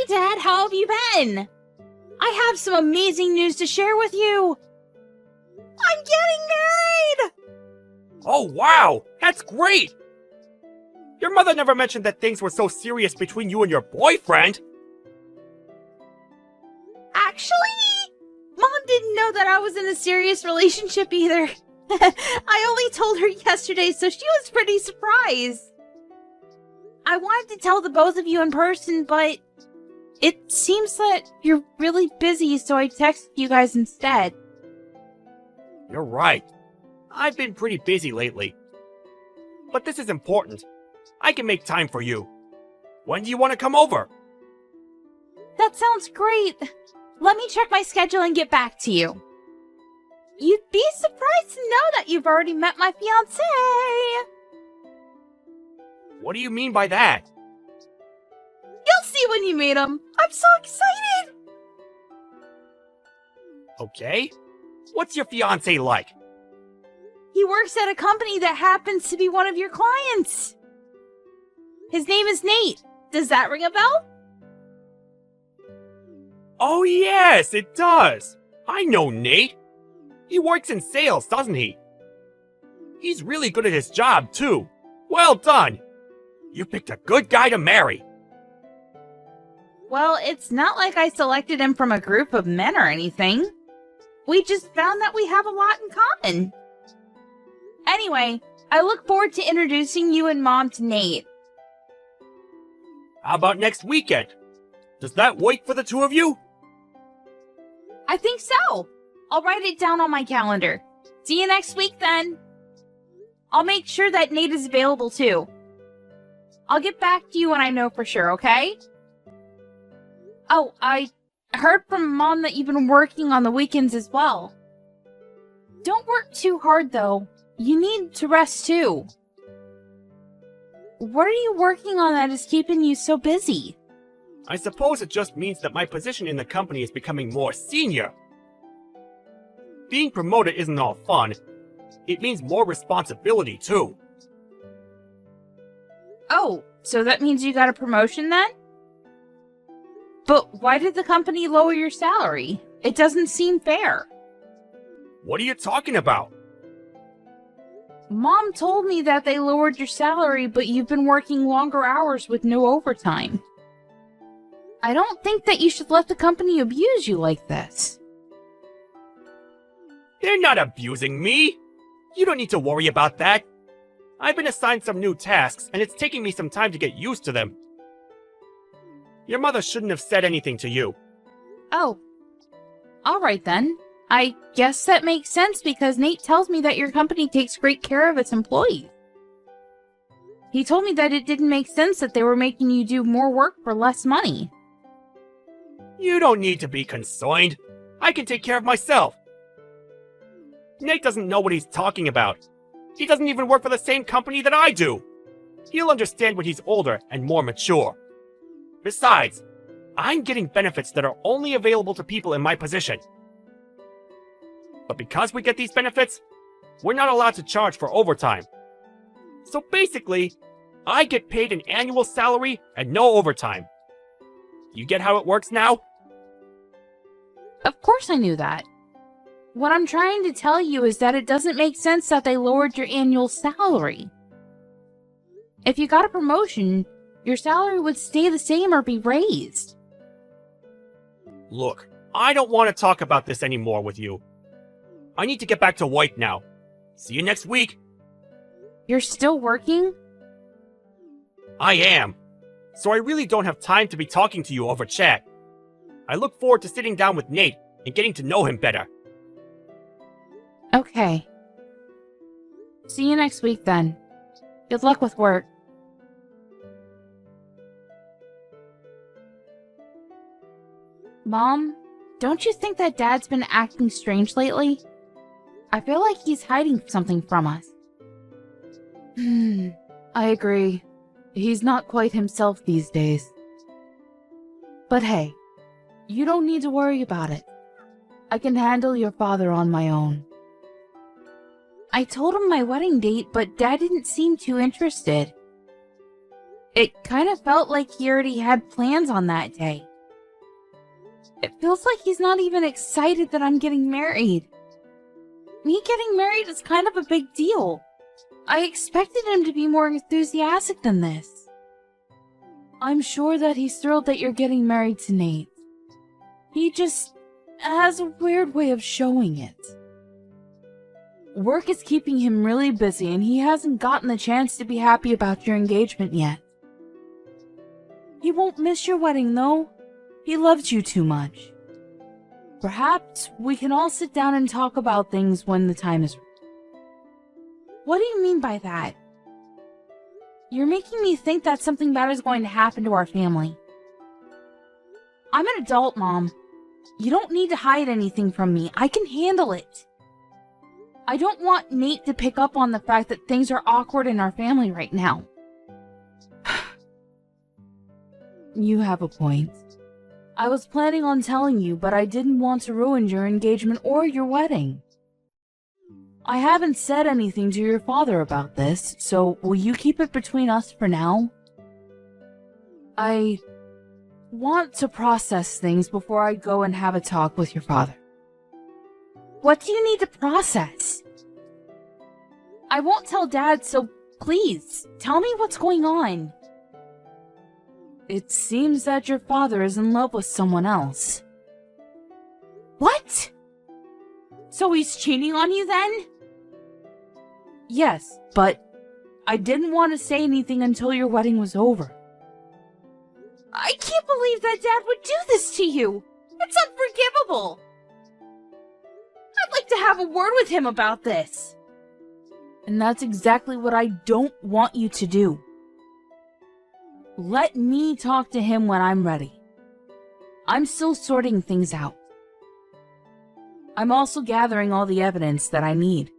Hi, Dad. How have you been? I have some amazing news to share with you. I'm getting married! Oh, wow! That's great! Your mother never mentioned that things were so serious between you and your boyfriend. Actually, Mom didn't know that I was in a serious relationship either. I only told her yesterday, so she was pretty surprised. I wanted to tell the both of you in person, but it seems that you're really busy, so I texted you guys instead. You're right. I've been pretty busy lately. But this is important. I can make time for you. When do you want to come over? That sounds great. Let me check my schedule and get back to you. You'd be surprised to know that you've already met my fiancé. What do you mean by that? You'll see when you meet him. I'm so excited. Okay. What's your fiancé like? He works at a company that happens to be one of your clients. His name is Nate. Does that ring a bell? Oh yes, it does. I know Nate. He works in sales, doesn't he? He's really good at his job, too. Well done. You picked a good guy to marry. Well, it's not like I selected him from a group of men or anything. We just found that we have a lot in common. Anyway, I look forward to introducing you and Mom to Nate. How about next weekend? Does that work for the two of you? I think so. I'll write it down on my calendar. See you next week then. I'll make sure that Nate is available too. I'll get back to you when I know for sure, okay? Oh, I heard from Mom that you've been working on the weekends as well. Don't work too hard though. You need to rest too. What are you working on that is keeping you so busy? I suppose it just means that my position in the company is becoming more senior. Being promoted isn't all fun. It means more responsibility, too. Oh, so that means you got a promotion then? But why did the company lower your salary? It doesn't seem fair. What are you talking about? Mom told me that they lowered your salary, but you've been working longer hours with no overtime. I don't think that you should let the company abuse you like this. They're not abusing me. You don't need to worry about that. I've been assigned some new tasks, and it's taking me some time to get used to them. Your mother shouldn't have said anything to you. Oh. Alright then. I guess that makes sense because Nate tells me that your company takes great care of its employees. He told me that it didn't make sense that they were making you do more work for less money. You don't need to be concerned. I can take care of myself. Nate doesn't know what he's talking about. He doesn't even work for the same company that I do. He'll understand when he's older and more mature. Besides, I'm getting benefits that are only available to people in my position. But because we get these benefits, we're not allowed to charge for overtime. So basically, I get paid an annual salary and no overtime. You get how it works now? Of course I knew that. What I'm trying to tell you is that it doesn't make sense that they lowered your annual salary. If you got a promotion, your salary would stay the same or be raised. Look, I don't want to talk about this anymore with you. I need to get back to work now. See you next week. You're still working? I am. So I really don't have time to be talking to you over chat. I look forward to sitting down with Nate and getting to know him better. Okay. See you next week then. Good luck with work. Mom, don't you think that Dad's been acting strange lately? I feel like he's hiding something from us. I agree. He's not quite himself these days. But hey, you don't need to worry about it. I can handle your father on my own. I told him my wedding date, but Dad didn't seem too interested. It kind of felt like he already had plans on that day. It feels like he's not even excited that I'm getting married. Me getting married is kind of a big deal. I expected him to be more enthusiastic than this. I'm sure that he's thrilled that you're getting married to Nate. He just has a weird way of showing it. Work is keeping him really busy and he hasn't gotten the chance to be happy about your engagement yet. He won't miss your wedding though. He loves you too much. Perhaps we can all sit down and talk about things when the time is right. What do you mean by that? You're making me think that something bad is going to happen to our family. I'm an adult, Mom. You don't need to hide anything from me. I can handle it. I don't want Nate to pick up on the fact that things are awkward in our family right now. You have a point. I was planning on telling you, but I didn't want to ruin your engagement or your wedding. I haven't said anything to your father about this, so will you keep it between us for now? I want to process things before I go and have a talk with your father. What do you need to process? I won't tell Dad, so please, tell me what's going on. It seems that your father is in love with someone else. What? So he's cheating on you then? Yes, but I didn't want to say anything until your wedding was over. I can't believe that Dad would do this to you. It's unforgivable. I'd like to have a word with him about this. And that's exactly what I don't want you to do. Let me talk to him when I'm ready. I'm still sorting things out. I'm also gathering all the evidence that I need.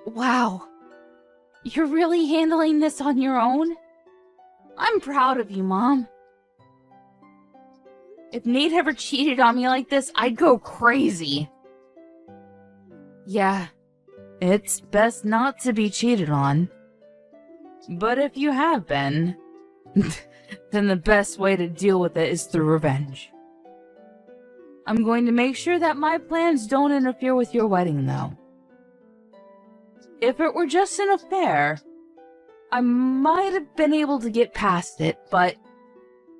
Wow. You're really handling this on your own? I'm proud of you, Mom. If Nate ever cheated on me like this, I'd go crazy. Yeah, it's best not to be cheated on. But if you have been, then the best way to deal with it is through revenge. I'm going to make sure that my plans don't interfere with your wedding, though. If it were just an affair, I might have been able to get past it, but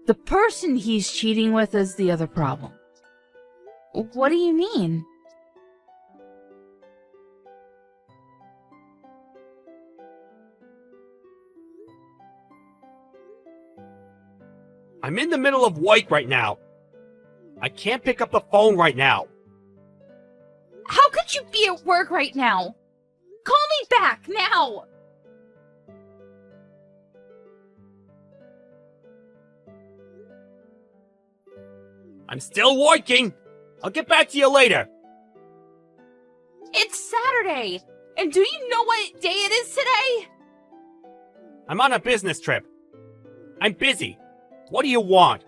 the person he's cheating with is the other problem. What do you mean? I'm in the middle of work right now. I can't pick up the phone right now. How could you be at work right now? Call me back, now! I'm still working. I'll get back to you later. It's Saturday! And do you know what day it is today? I'm on a business trip. I'm busy. What do you want?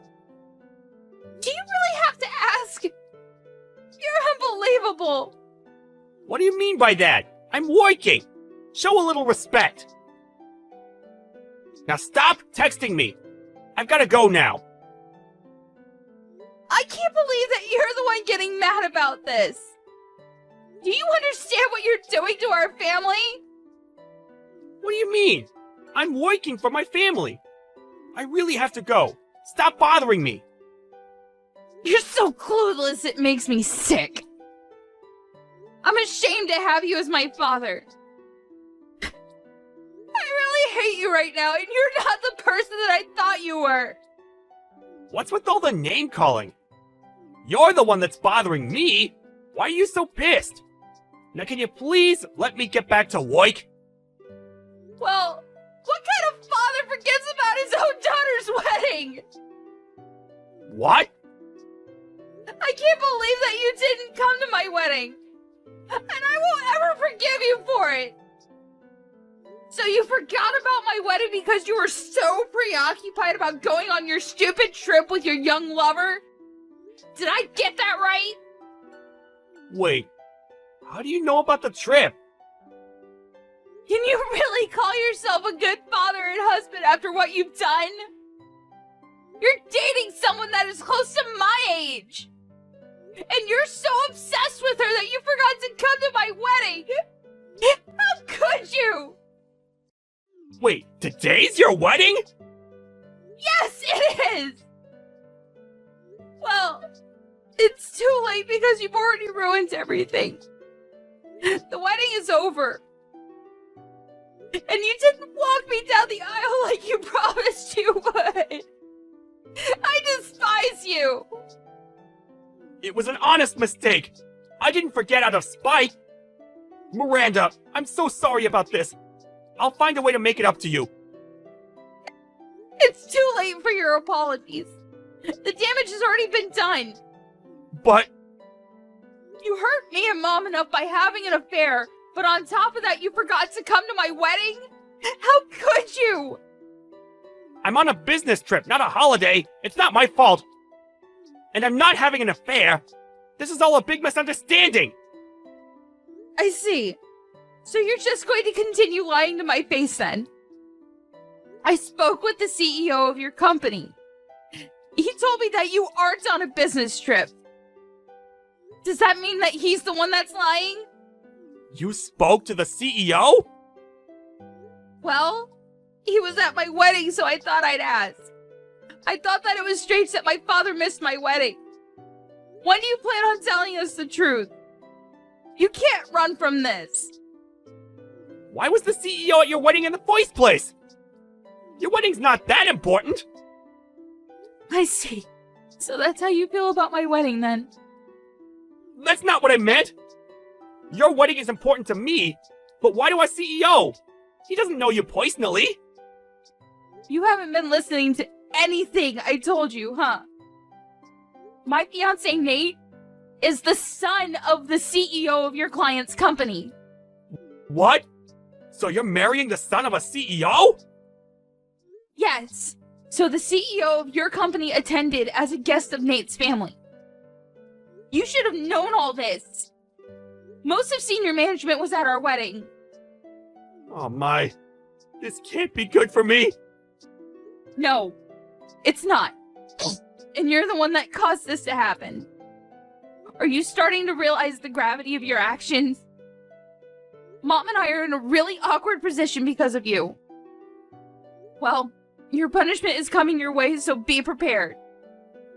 Do you really have to ask? You're unbelievable! What do you mean by that? I'm working. Show a little respect. Now stop texting me. I've got to go now. I can't believe that you're the one getting mad about this. Do you understand what you're doing to our family? What do you mean? I'm working for my family. I really have to go. Stop bothering me. You're so clueless, it makes me sick. I'm ashamed to have you as my father. I really hate you right now, and you're not the person that I thought you were. What's with all the name calling? You're the one that's bothering me. Why are you so pissed? Now can you please let me get back to work? Well, what kind of father forgets about his own daughter's wedding? What? I can't believe that you didn't come to my wedding. And I won't ever forgive you for it. So you forgot about my wedding because you were so preoccupied about going on your stupid trip with your young lover? Did I get that right? Wait, how do you know about the trip? Can you really call yourself a good father and husband after what you've done? You're dating someone that is close to my age. And you're so obsessed with her that you forgot to come to my wedding. How could you? Wait, today's your wedding? Yes, it is. Well, it's too late because you've already ruined everything. The wedding is over. And you didn't walk me down the aisle like you promised you would. I despise you. It was an honest mistake. I didn't forget out of spite. Miranda, I'm so sorry about this. I'll find a way to make it up to you. It's too late for your apologies. The damage has already been done. But You hurt me and Mom enough by having an affair, but on top of that, you forgot to come to my wedding? How could you? I'm on a business trip, not a holiday. It's not my fault. And I'm not having an affair. This is all a big misunderstanding. I see. So you're just going to continue lying to my face then? I spoke with the CEO of your company. He told me that you aren't on a business trip. Does that mean that he's the one that's lying? You spoke to the CEO? Well, he was at my wedding, so I thought I'd ask. I thought that it was strange that my father missed my wedding. When do you plan on telling us the truth? You can't run from this. Why was the CEO at your wedding in the first place? Your wedding's not that important. I see. So that's how you feel about my wedding then? That's not what I meant. Your wedding is important to me, but why to our CEO? He doesn't know you personally. You haven't been listening to anything I told you, huh? My fiancé Nate is the son of the CEO of your client's company. What? So you're marrying the son of a CEO? Yes. So the CEO of your company attended as a guest of Nate's family. You should have known all this. Most of senior management was at our wedding. Oh my. This can't be good for me. No, it's not. And you're the one that caused this to happen. Are you starting to realize the gravity of your actions? Mom and I are in a really awkward position because of you. Well, your punishment is coming your way, so be prepared.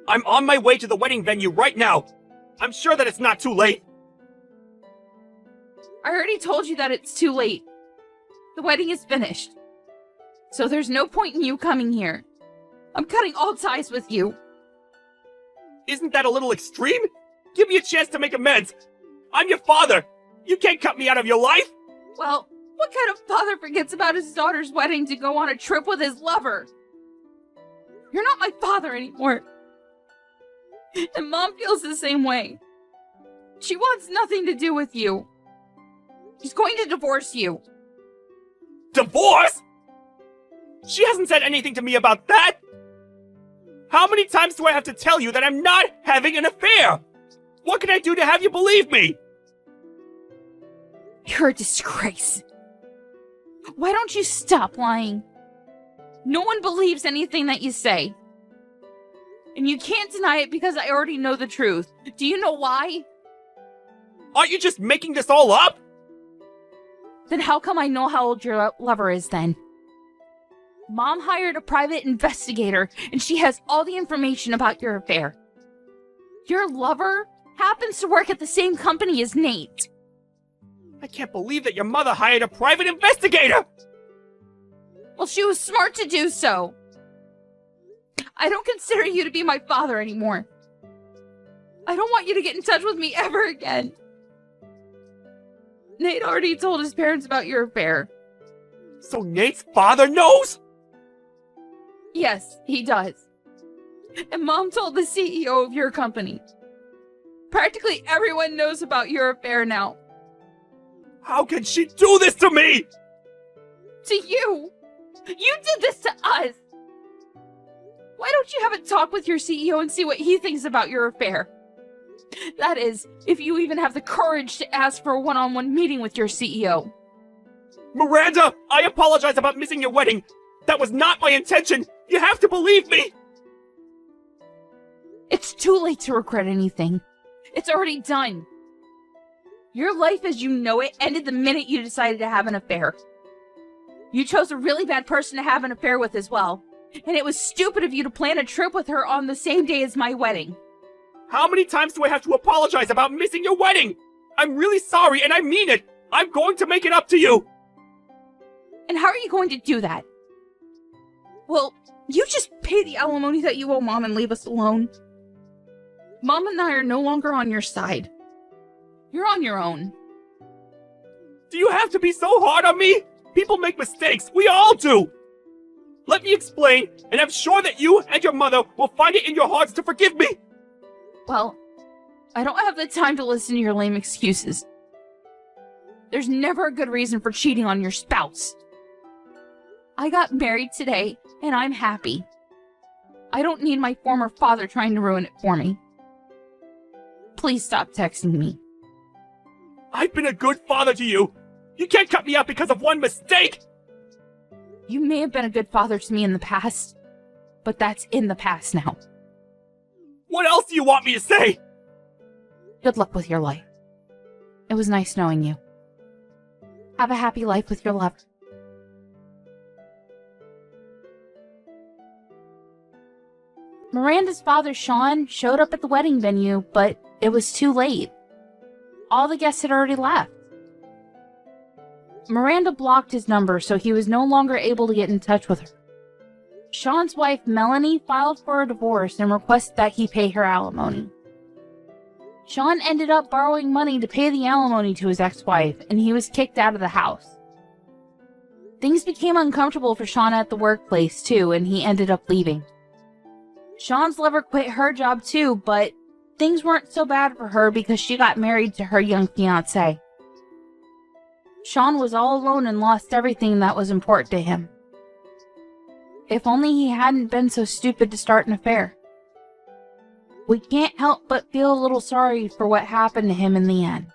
I'm on my way to the wedding venue right now. I'm sure that it's not too late. I already told you that it's too late. The wedding is finished. So there's no point in you coming here. I'm cutting all ties with you. Isn't that a little extreme? Give me a chance to make amends. I'm your father. You can't cut me out of your life. Well, what kind of father forgets about his daughter's wedding to go on a trip with his lover? You're not my father anymore. And Mom feels the same way. She wants nothing to do with you. She's going to divorce you. Divorce? She hasn't said anything to me about that. How many times do I have to tell you that I'm not having an affair? What can I do to have you believe me? You're a disgrace. Why don't you stop lying? No one believes anything that you say. And you can't deny it because I already know the truth. Do you know why? Aren't you just making this all up? Then how come I know how old your lover is then? Mom hired a private investigator, and she has all the information about your affair. Your lover happens to work at the same company as Nate. I can't believe that your mother hired a private investigator! Well, she was smart to do so. I don't consider you to be my father anymore. I don't want you to get in touch with me ever again. Nate already told his parents about your affair. So Nate's father knows? Yes, he does. And Mom told the CEO of your company. Practically everyone knows about your affair now. How can she do this to me? To you! You did this to us! Why don't you have a talk with your CEO and see what he thinks about your affair? That is, if you even have the courage to ask for a one-on-one meeting with your CEO. Miranda, I apologize about missing your wedding. That was not my intention. You have to believe me. It's too late to regret anything. It's already done. Your life as you know it ended the minute you decided to have an affair. You chose a really bad person to have an affair with as well. And it was stupid of you to plan a trip with her on the same day as my wedding. How many times do I have to apologize about missing your wedding? I'm really sorry, and I mean it. I'm going to make it up to you. And how are you going to do that? Well, you just pay the alimony that you owe Mom and leave us alone. Mom and I are no longer on your side. You're on your own. Do you have to be so hard on me? People make mistakes. We all do. Let me explain, and I'm sure that you and your mother will find it in your hearts to forgive me. Well, I don't have the time to listen to your lame excuses. There's never a good reason for cheating on your spouse. I got married today, and I'm happy. I don't need my former father trying to ruin it for me. Please stop texting me. I've been a good father to you. You can't cut me out because of one mistake. You may have been a good father to me in the past, but that's in the past now. What else do you want me to say? Good luck with your life. It was nice knowing you. Have a happy life with your lover. Miranda's father, Sean, showed up at the wedding venue, but it was too late. All the guests had already left. Miranda blocked his number, so he was no longer able to get in touch with her. Sean's wife, Melanie, filed for a divorce and requested that he pay her alimony. Sean ended up borrowing money to pay the alimony to his ex-wife, and he was kicked out of the house. Things became uncomfortable for Sean at the workplace, too, and he ended up leaving. Sean's lover quit her job, too, but things weren't so bad for her because she got married to her young fiancé. Sean was all alone and lost everything that was important to him. If only he hadn't been so stupid to start an affair. We can't help but feel a little sorry for what happened to him in the end.